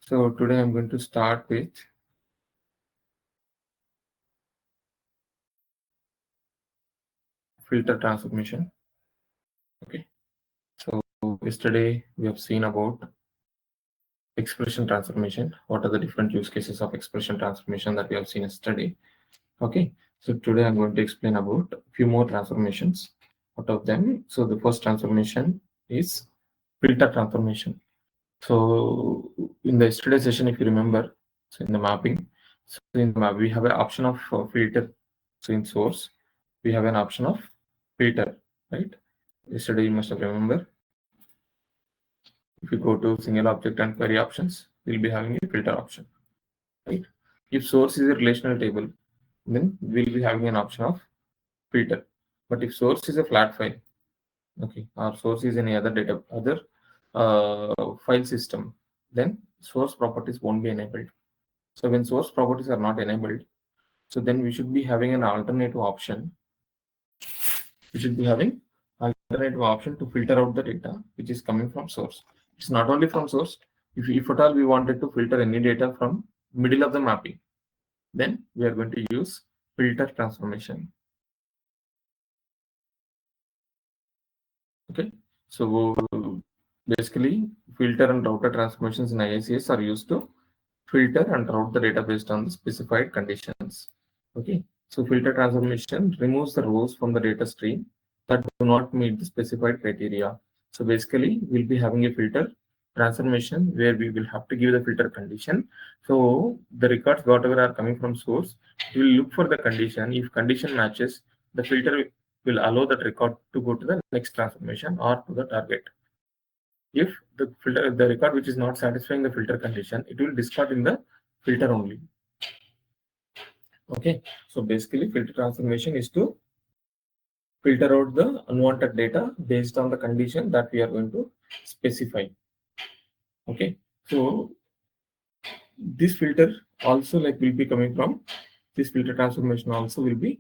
So today I'm going to start with filter transformation. Okay. So yesterday we have seen about expression transformation. What are the different use cases of expression transformation that we have seen yesterday? Okay. So today I'm going to explain about a few more transformations out of them. So the first transformation is filter transformation. So in the yesterday session, if you remember, so in the mapping, so in the map we have an option of filter. So in source, we have an option of filter, right? Yesterday you must have remember. If you go to single object and query options, we'll be having a filter option, right? If source is a relational table, then we'll be having an option of filter. But if source is a flat file, okay, or source is any other data, other file system, then source properties won't be enabled. So when source properties are not enabled, so then we should be having an alternative option. We should be having alternative option to filter out the data which is coming from source. It's not only from source. If at all we wanted to filter any data from middle of the mapping, then we are going to use filter transformation. Okay. So basically, filter and router transformations in IICS are used to filter and route the data based on the specified conditions. Okay, so filter transformation removes the rows from the data stream that do not meet the specified criteria. So basically, we'll be having a filter transformation where we will have to give the filter condition. So the records, whatever are coming from source, we will look for the condition. If condition matches, the filter will allow that record to go to the next transformation or to the target. If the record which is not satisfying the filter condition, it will discard in the filter only. Okay, so basically filter transformation is to filter out the unwanted data based on the condition that we are going to specify. Okay, so this filter also like will be coming from this filter transformation also will be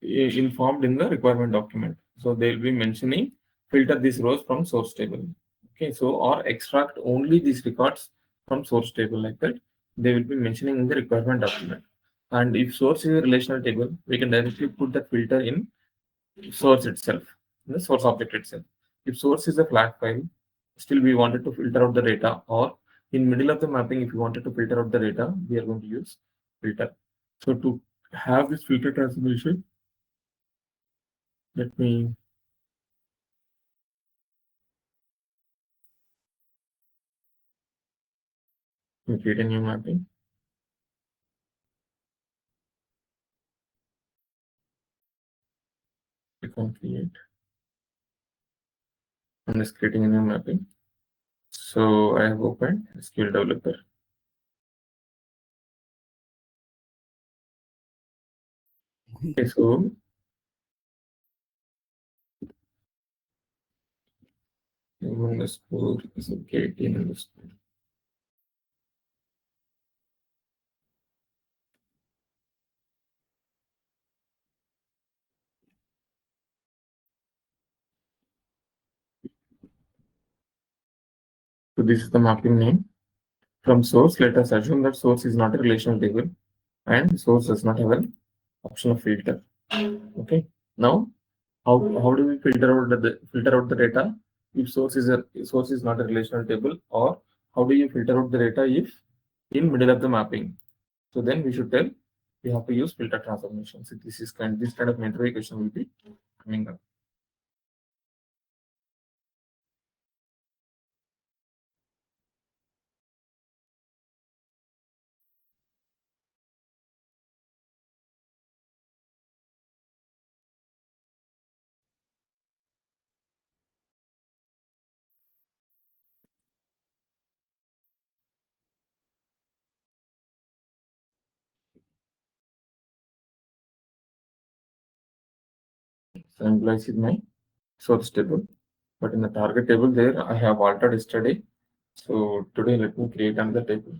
informed in the requirement document. So they will be mentioning filter these rows from source table. Okay, so or extract only these records from source table like that. They will be mentioning in the requirement document. And if source is a relational table, we can directly put that filter in source itself, in the source object itself. If source is a flat file, still we wanted to filter out the data, or in middle of the mapping, if you wanted to filter out the data, we are going to use filter. So to have this filter transformation, let me create a new mapping. Click on create. I'm just creating a new mapping. So I have opened SQL Developer. Okay, so underscore is okay, underscore. So this is the mapping name. From source, let us assume that source is not a relational table and source does not have an option of filter. Okay. Now, how do we filter out the data if source is not a relational table, or how do you filter out the data if in middle of the mapping? So then we should tell we have to use filter transformation. So this kind of mentor question will be coming up. So employees is my source table, but in the target table there I have altered yesterday. So today let me create another table.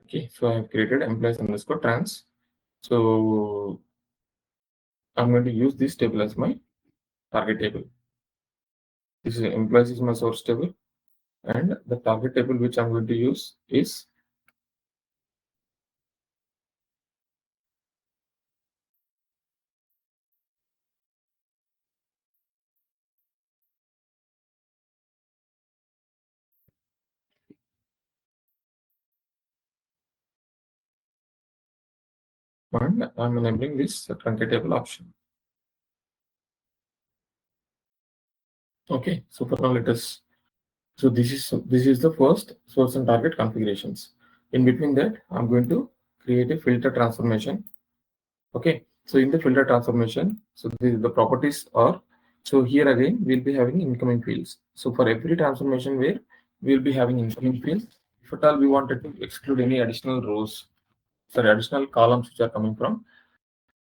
Okay, so I have created employees underscore trans. So I'm going to use this table as my target table. This is employees is my source table, and the target table which I'm going to use is and I'm enabling this truncatable option. Okay, so for now let us. So this is the first source and target configurations. In between that, I'm going to create a filter transformation. Okay, so in the filter transformation, so the properties are, so here again we'll be having incoming fields. So for every transformation where we'll be having incoming fields, if at all we wanted to exclude any additional rows, sorry, additional columns which are coming from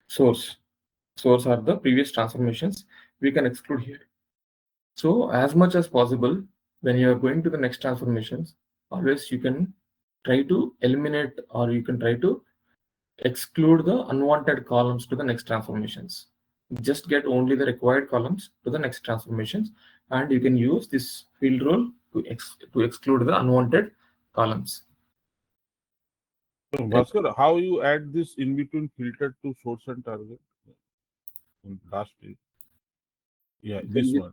source. Source are the previous transformations we can exclude here. So as much as possible, when you are going to the next transformations, always you can try to eliminate or you can try to exclude the unwanted columns to the next transformations. Just get only the required columns to the next transformations, and you can use this field rule to exclude the unwanted columns. So, Bhaskar, how you add this in between filter to source and target? In last page. Yeah, this one.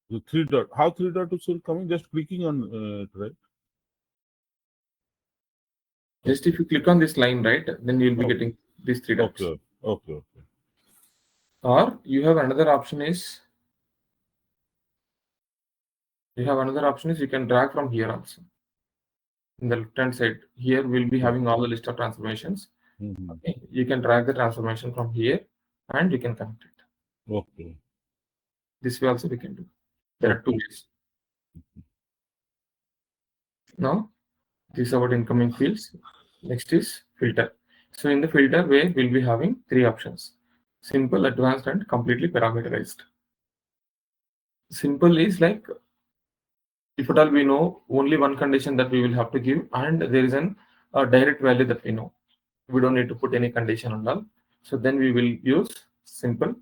The three dot. How three dot is still coming? Just clicking on it, right? Just if you click on this line, right, then you'll be getting these three dots. Okay. Or you have another option is you can drag from here also. In the left hand side, here we'll be having all the list of transformations. Okay. You can drag the transformation from here and you can connect it. Okay. This way also we can do. There are two ways. Now, this is about incoming fields. Next is filter. So in the filter way, we'll be having three options: simple, advanced, and completely parameterized. Simple is like, if at all we know only one condition that we will have to give, and there is a direct value that we know. We don't need to put any condition on all. So then we will use simple.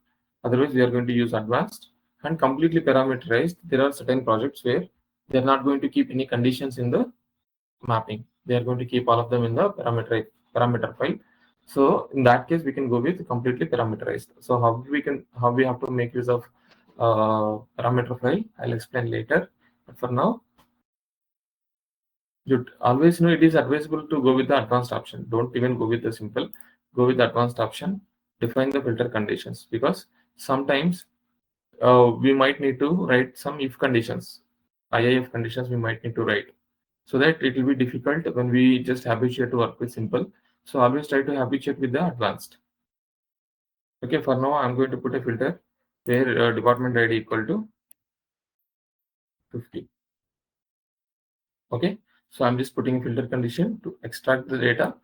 Otherwise, we are going to use advanced and completely parameterized. There are certain projects where they're not going to keep any conditions in the mapping. They are going to keep all of them in the parameter file. So in that case, we can go with completely parameterized. So how we have to make use of parameter file, I'll explain later. But for now, you always know it is advisable to go with the advanced option. Don't even go with the simple. Go with the advanced option. Define the filter conditions, because sometimes we might need to write some if conditions, IIF conditions we might need to write, so that it will be difficult when we just habituate to work with simple. So always try to habituate with the advanced. Okay, for now I'm going to put a filter where department ID equal to 50. Okay, so I'm just putting a filter condition to extract the data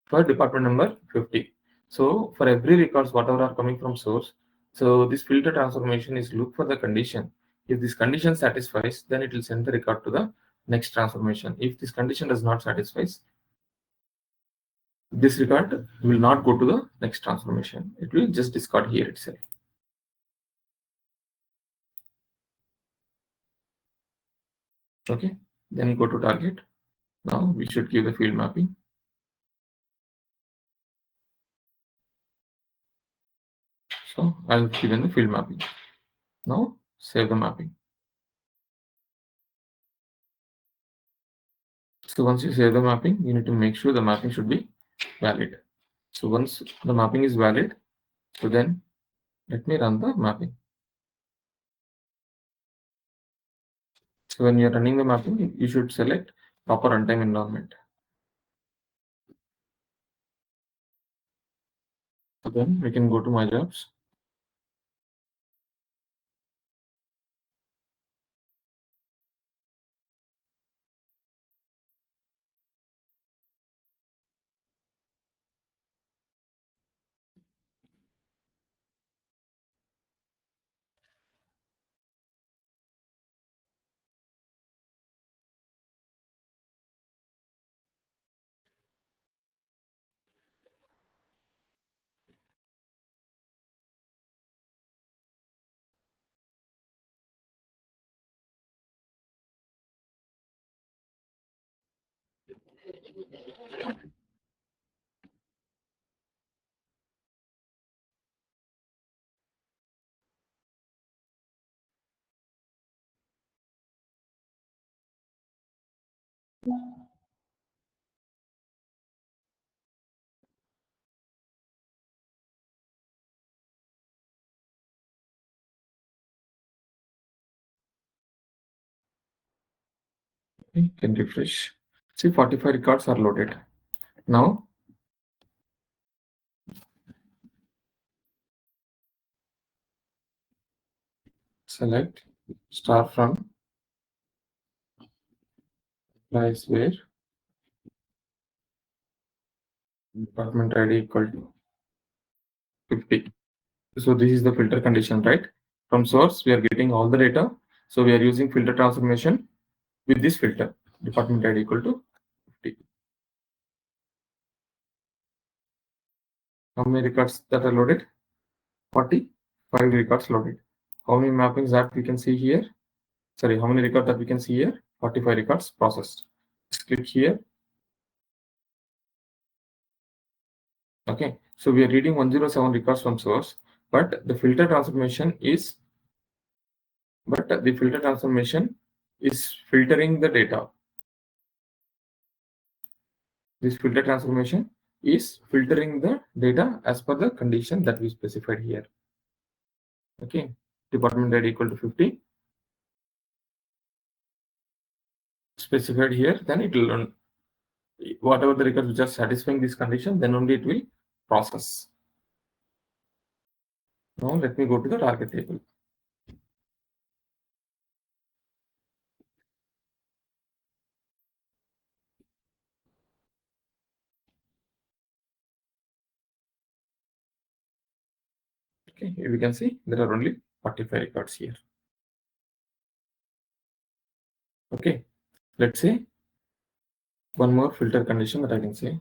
for department number 50. So for every records, whatever are coming from source, so this filter transformation is look for the condition. If this condition satisfies, then it will send the record to the next transformation. If this condition does not satisfy, this record will not go to the next transformation. It will just discard here itself. Okay, then go to target. Now we should give the field mapping. So I'll give in the field mapping. Now save the mapping. So once you save the mapping, you need to make sure the mapping should be valid. So once the mapping is valid, so then let me run the mapping. So when you're running the mapping, you should select proper runtime environment. So then we can go to my jobs. You can refresh. See, 45 records are loaded. Now, select star from place where department ID equal to 50. So this is the filter condition, right? From source, we are getting all the data. So we are using filter transformation with this filter, department ID equal to 50. How many records that are loaded? 45 records loaded. How many mappings that we can see here? Sorry, how many records that we can see here? 45 records processed. Just click here. Okay, so we are reading 107 records from source, but the filter transformation is filtering the data. This filter transformation is filtering the data as per the condition that we specified here. Okay, department ID equal to 50 specified here, then it will run whatever the records which are satisfying this condition, then only it will process. Now let me go to the target table. Okay, here we can see there are only 45 records here. Okay, let's say one more filter condition that I can say.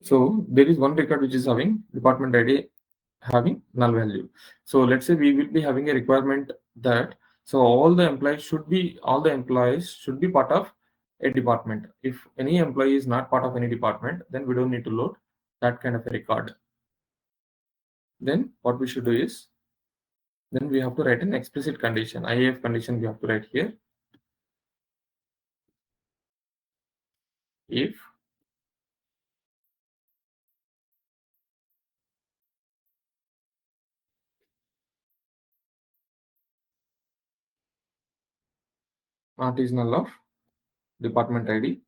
So there is one record which is having department ID having null value. So let's say we will be having a requirement that all the employees should be part of a department. If any employee is not part of any department, then we don't need to load that kind of a record. Then what we should do is, then we have to write an explicit condition, IAF condition we have to write here. If not is null of department ID,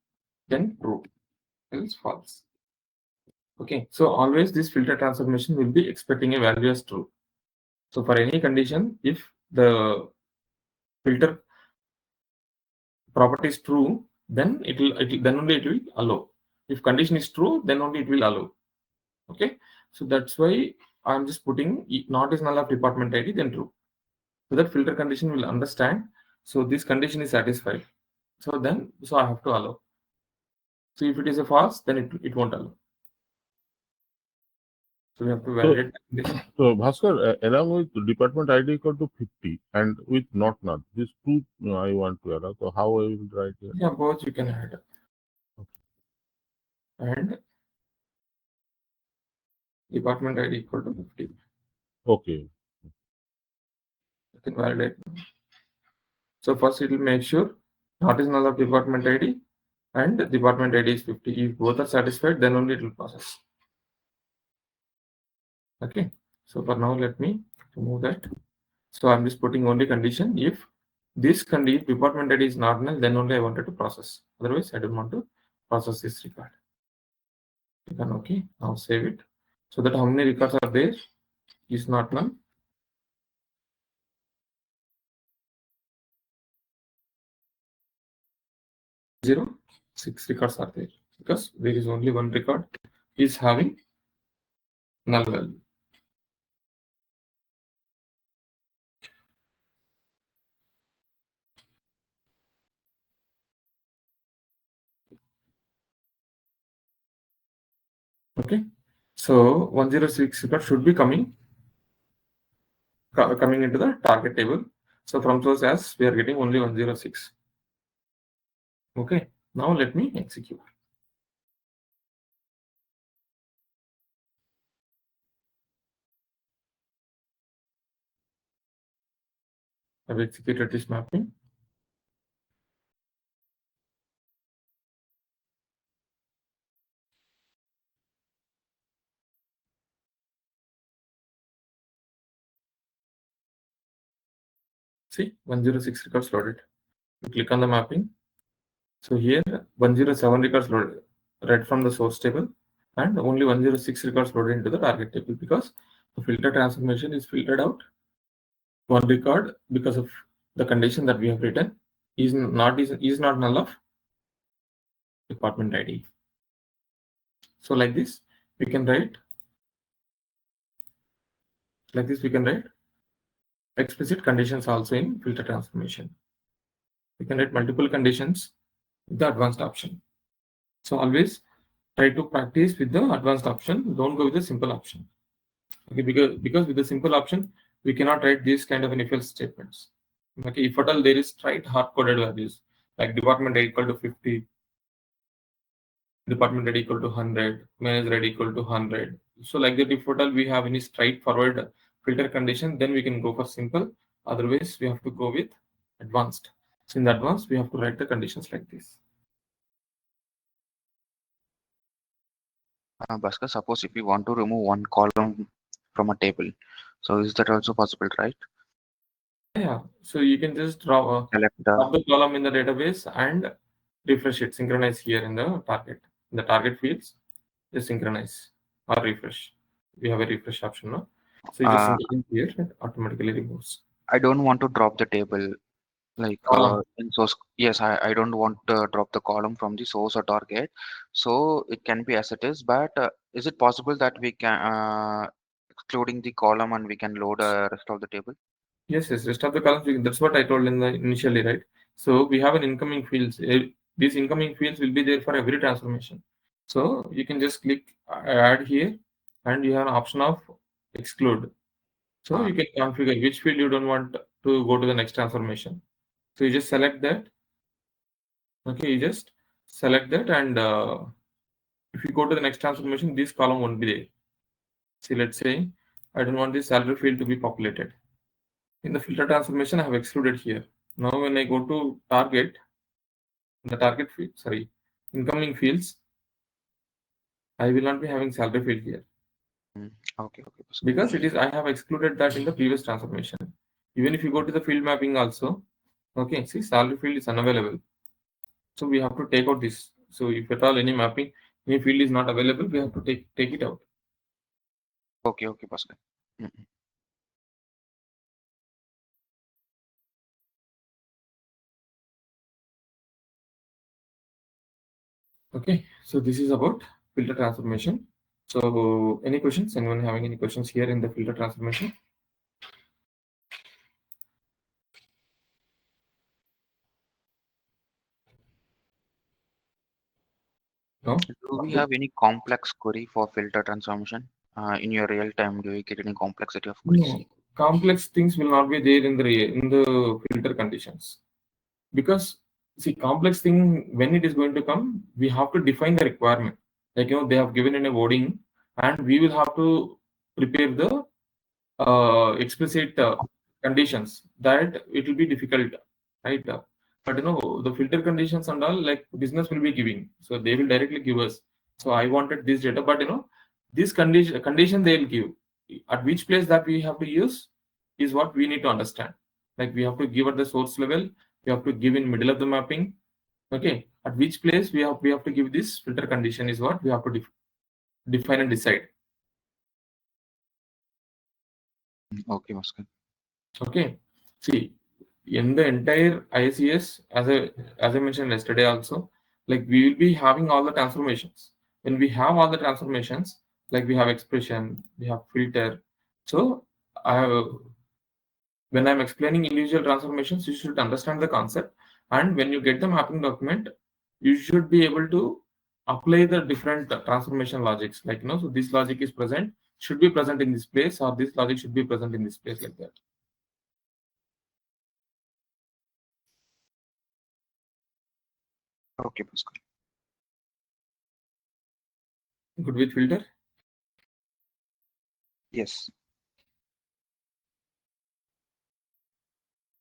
then true, else false. Okay, so always this filter transformation will be expecting a value as true. So for any condition, if the filter property is true, then then only it will allow. If condition is true, then only it will allow. Okay, so that's why I'm just putting not is null of department ID, then true. So that filter condition will understand. So this condition is satisfied. So I have to allow. So if it is a false, then it won't allow. So we have to validate this. So Bhaskar, along with department ID equal to 50 and with not null, these two I want to allow. So how I will write here? Yeah, both you can add. And department ID equal to 50. Okay. You can validate. So first it will make sure not is null of department ID and department ID is 50. If both are satisfied, then only it will process. Okay. So for now, let me remove that. So I'm just putting only condition if this condition department ID is not null, then only I wanted to process. Otherwise, I don't want to process this record. Then okay. Now save it. So that how many records are there is not null. 6 records are there because there is only one record is having null value. Okay, so 106 record should be coming into the target table. So from source as we are getting only 106. Okay, now let me execute. I've executed this mapping. See, 106 records loaded. You click on the mapping. So here 107 records loaded, read from the source table, and only 106 records loaded into the target table, because the filter transformation is filtered out one record because of the condition that we have written is not null of department ID. So like this we can write explicit conditions also in filter transformation. We can write multiple conditions with the advanced option. So always try to practice with the advanced option. Don't go with the simple option. Okay, because with the simple option we cannot write these kind of an if-else statements. Okay, if at all there is right hard-coded values like department ID equal to 50, department ID equal to 100, manager ID equal to 100. So like that, if at all we have any straightforward filter condition, then we can go for simple. Otherwise, we have to go with advanced. So in the advanced, we have to write the conditions like this. Bhaskar, suppose if we want to remove one column from a table, so is that also possible, right? Yeah. So you can just drop Select the column in the database and refresh it, synchronize here in the target. In the target fields, just synchronize or refresh. We have a refresh option now. So you just synchronize here, it automatically removes. I don't want to drop the table like in source. Yes, I don't want to drop the column from the source or target. So it can be as it is, but is it possible that we can excluding the column and we can load rest of the table? Yes, rest of the columns, that's what I told in the initially, right? So we have an incoming fields. These incoming fields will be there for every transformation. So you can just click add here, and you have an option of exclude. So you can configure which field you don't want to go to the next transformation. So you just select that. Okay, you just select that, and if you go to the next transformation, this column won't be there. See, let's say I don't want this salary field to be populated. In the filter transformation, I have excluded here. Now when I go to target, the target field, sorry, incoming fields, I will not be having salary field here. Okay. Because it is, I have excluded that in the previous transformation. Even if you go to the field mapping also, okay, see, salary field is unavailable. So we have to take out this. So if at all any mapping, any field is not available, we have to take it out. Okay, Bhaskar. Okay, so this is about filter transformation. So any questions? Anyone having any questions here in the filter transformation? No? Do we have any complex query for filter transformation? In your real time, do you get any complexity of queries? No, complex things will not be there in the filter conditions, because see, complex thing when it is going to come, we have to define the requirement. Like they have given in a wording, and we will have to prepare the explicit conditions that it will be difficult, right? But the filter conditions and all, like business will be giving, so they will directly give us. So I wanted this data, but this condition they will give. At which place that we have to use is what we need to understand. Like we have to give at the source level, we have to give in middle of the mapping. Okay, at which place we have to give this filter condition is what we have to define and decide. Okay, Bhaskar. Okay, see, in the entire ICS, as I mentioned yesterday also, like we will be having all the transformations. When we have all the transformations, like we have expression, we have filter. So when I'm explaining individual transformations, you should understand the concept. And when you get the mapping document, you should be able to apply the different transformation logics. Like so this logic is present, should be present in this place, or this logic should be present in this place, like that. Okay, Bhaskar. Good with filter? Yes.